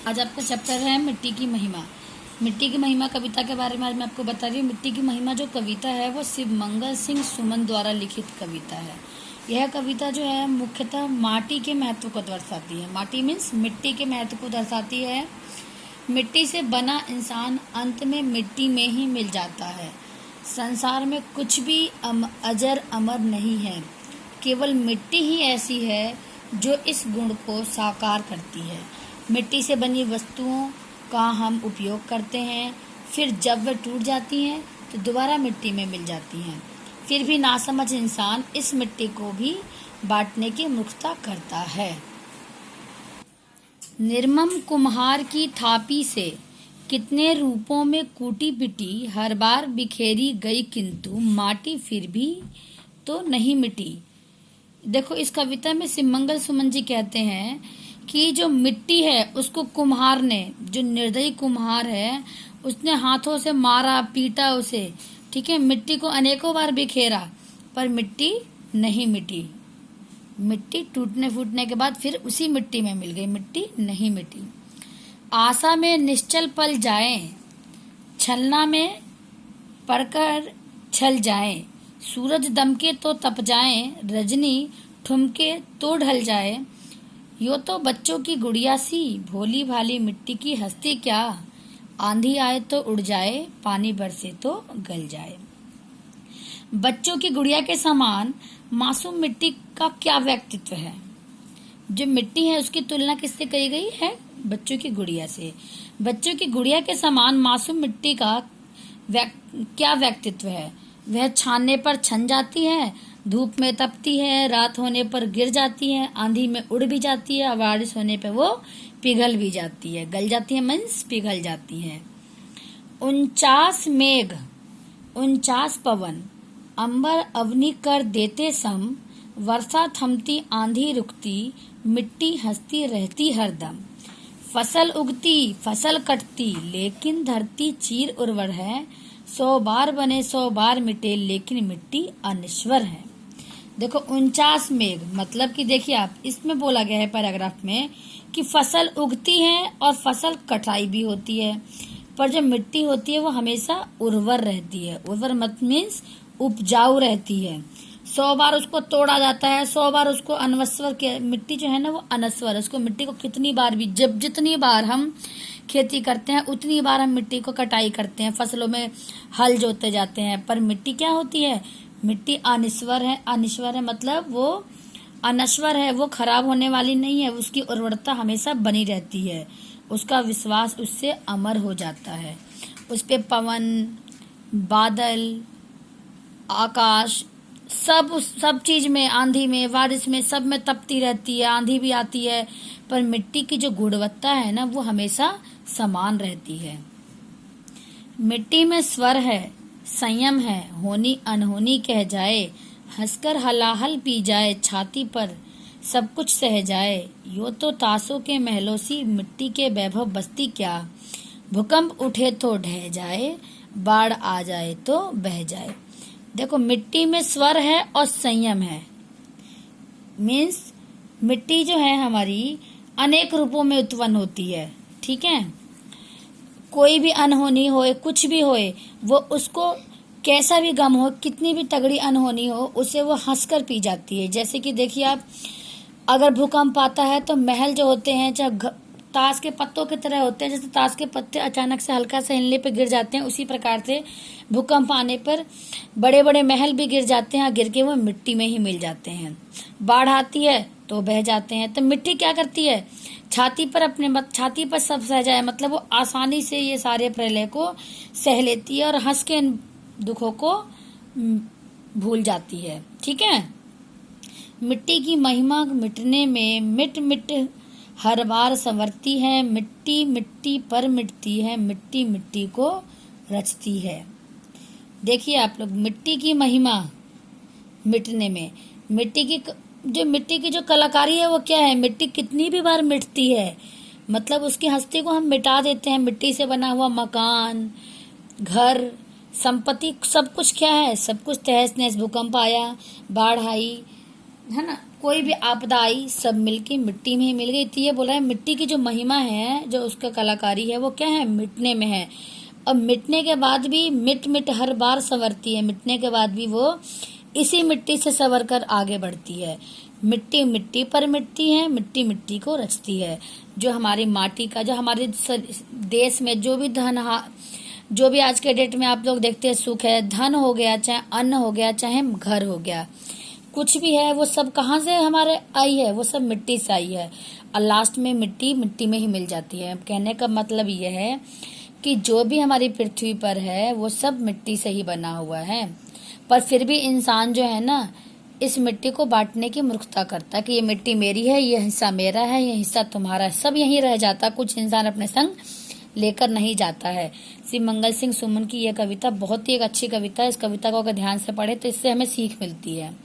आज आपका चैप्टर है मिट्टी की महिमा। मिट्टी की महिमा कविता के बारे में आज मैं आपको बता रही हूँ। मिट्टी की महिमा जो कविता है वो शिवमंगल सिंह सुमन द्वारा लिखित कविता है। यह कविता जो है मुख्यतः माटी के महत्व को दर्शाती है। माटी मीन्स मिट्टी के महत्व को दर्शाती है। मिट्टी से बना इंसान अंत में मिट्टी में ही मिल जाता है। संसार में कुछ भी अजर अमर नहीं है, केवल मिट्टी ही ऐसी है जो इस गुण को साकार करती है। मिट्टी से बनी वस्तुओं का हम उपयोग करते हैं, फिर जब वे टूट जाती हैं तो दोबारा मिट्टी में मिल जाती हैं। फिर भी नासमझ इंसान इस मिट्टी को भी बांटने की मूर्खता करता है। निर्मम कुम्हार की थापी से कितने रूपों में कूटी पिटी, हर बार बिखेरी गई किंतु माटी फिर भी तो नहीं मिटी। देखो, इस कविता में शिवमंगल सुमन जी कहते हैं कि जो मिट्टी है उसको कुम्हार ने, जो निर्दयी कुम्हार है, उसने हाथों से मारा पीटा उसे, ठीक है, मिट्टी को अनेकों बार बिखेरा पर मिट्टी नहीं मिटी। मिट्टी टूटने फूटने के बाद फिर उसी मिट्टी में मिल गई, मिट्टी नहीं मिटी। आशा में निश्चल पल जाएं, छलना में पड़कर छल जाएं, सूरज दमके तो तप जाएं, रजनी ठुमके तो ढल जाए। यो तो बच्चों की गुड़िया सी भोली भाली मिट्टी की हस्ती क्या, आंधी आए तो उड़ जाए, पानी बरसे तो गल जाए। बच्चों की गुड़िया के समान मासूम मिट्टी का क्या व्यक्तित्व है। जो मिट्टी है उसकी तुलना किससे करी गई है? बच्चों की गुड़िया से। बच्चों की गुड़िया के समान मासूम मिट्टी का क्या व्यक्तित्व है। वह छानने पर छन जाती है, धूप में तपती है, रात होने पर गिर जाती है, आंधी में उड़ भी जाती है, बारिश होने पर वो पिघल भी जाती है। गल जाती है मीन्स पिघल जाती है। 49 मेघ 49 पवन अंबर अवनी कर देते सम, वर्षा थमती आंधी रुकती, मिट्टी हंसती रहती हरदम। फसल उगती फसल कटती लेकिन धरती चीर उर्वर है, 100 बार बने 100 बार मिटे लेकिन मिट्टी अनश्वर है। देखो, 49 मेघ मतलब कि देखिए आप, इसमें बोला गया है पैराग्राफ में कि फसल उगती है और फसल कटाई भी होती है, पर जो मिट्टी होती है वो हमेशा उर्वर रहती है। उर्वर मत मीन्स उपजाऊ रहती है। 100 बार उसको तोड़ा जाता है, 100 बार उसको अनस्वर के, मिट्टी जो है ना वो अनस्वर है। उसको मिट्टी को कितनी बार भी, जब जितनी बार हम खेती करते हैं उतनी बार हम मिट्टी को कटाई करते हैं, फसलों में हल जोते जाते हैं, पर मिट्टी क्या होती है? मिट्टी अनश्वर है। अनश्वर है मतलब वो अनश्वर है, वो खराब होने वाली नहीं है, उसकी उर्वरता हमेशा बनी रहती है, उसका विश्वास उससे अमर हो जाता है। उस पे पवन, बादल, आकाश, सब चीज में, आंधी में, बारिश में, सब में तपती रहती है, आंधी भी आती है, पर मिट्टी की जो गुणवत्ता है ना वो हमेशा समान रहती है। मिट्टी में स्वर है, संयम है, होनी अनहोनी कह जाए, हंसकर हलाहल पी जाए, छाती पर सब कुछ सह जाए। यो तो तासों के महलों सी मिट्टी के वैभव बस्ती क्या, भूकंप उठे तो ढह जाए, बाढ़ आ जाए तो बह जाए। देखो, मिट्टी में स्वर है और संयम है, मीन्स मिट्टी जो है हमारी अनेक रूपों में उत्पन्न होती है, ठीक है। कोई भी अनहोनी होए, कुछ भी होए, वो उसको कैसा भी गम हो, कितनी भी तगड़ी अनहोनी हो, उसे वो हंसकर पी जाती है। जैसे कि देखिए आप, अगर भूकंप आता है तो महल जो होते हैं चाहे ताश के पत्तों की तरह होते हैं, जैसे ताश के पत्ते अचानक से हल्का सा हिलने पे गिर जाते हैं, उसी प्रकार से भूकंप आने पर बड़े बड़े महल भी गिर जाते हैं, गिर के वो मिट्टी में ही मिल जाते हैं। बाढ़ आती है तो बह जाते हैं। तो मिट्टी क्या करती है? छाती पर सब सह जाए, मतलब वो आसानी से ये सारे प्रलय को सह लेती है और हंस के दुखों को भूल जाती है, ठीक है। मिट्टी की महिमा मिटने में मिट मिट हर बार संवरती है, मिट्टी मिट्टी पर मिटती है, मिट्टी मिट्टी को रचती है। देखिए आप लोग, मिट्टी की महिमा मिटने में, मिट्टी की जो कलाकारी है वो क्या है? मिट्टी कितनी भी बार मिटती है, मतलब उसकी हस्ती को हम मिटा देते हैं। मिट्टी से बना हुआ मकान, घर, संपत्ति, सब कुछ क्या है? सब कुछ तहस नहस, भूकंप आया, बाढ़ आई, है ना, कोई भी आपदा आई सब मिलके मिट्टी में ही मिल गई। तो ये बोला है मिट्टी की जो महिमा है, जो उसका कलाकारी है, वो क्या है, मिटने में है। और मिटने के बाद भी मिट मिट हर बार संवरती है, मिटने के बाद भी वो इसी मिट्टी से संवर कर आगे बढ़ती है। मिट्टी मिट्टी पर मिटती है, मिट्टी मिट्टी को रचती है। जो हमारी माटी का, जो हमारे देश में जो भी जो भी आज के डेट में आप लोग देखते हैं सुख है, धन हो गया, चाहे अन्न हो गया, चाहे घर हो गया, कुछ भी है, वो सब कहाँ से हमारे आई है, वो सब मिट्टी से आई है। और लास्ट में मिट्टी मिट्टी में ही मिल जाती है। कहने का मतलब ये है कि जो भी हमारी पृथ्वी पर है वो सब मिट्टी से ही बना हुआ है। पर फिर भी इंसान जो है ना, इस मिट्टी को बांटने की मूर्खता करता है कि ये मिट्टी मेरी है, ये हिस्सा मेरा है, ये हिस्सा तुम्हारा है, सब यहीं रह जाता। कुछ इंसान अपने संग लेकर नहीं जाता है। श्री मंगल सिंह सुमन की यह कविता बहुत ही एक अच्छी कविता है। इस कविता को अगर ध्यान से पढ़े तो इससे हमें सीख मिलती है।